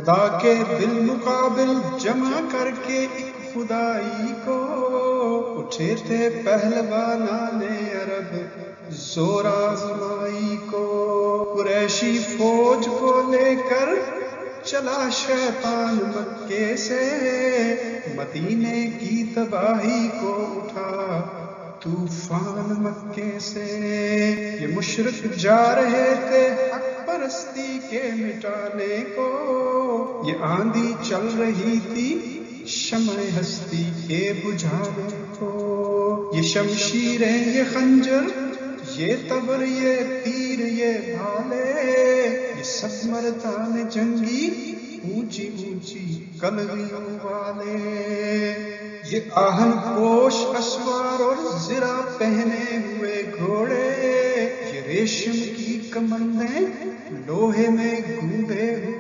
خدا کے بالمقابل جمع کر کے ایک خدائی کو اٹھے تھے پہلوانان عرب زور آزمائی کو، قریشی فوج کو لے کر چلا شیطان مکے سے، مدینے کی تباہی کو اٹھا طوفان مکے سے۔ یہ مشرک جا رہے تھے حق پرستی کے مٹانے کو، یہ آندھی چل رہی تھی شمع ہستی کے بجھانے کو، یہ شمشیریں یہ خنجر یہ تبر یہ تیر یہ بھالے، یہ سب مردان جنگی اونچی اونچی کلگیوں والے، یہ آہن پوش اسوار اور زرہ پہنے ہوئے گھوڑے، یہ ریشم کی کمندیں لوہے میں گوندے ہوئے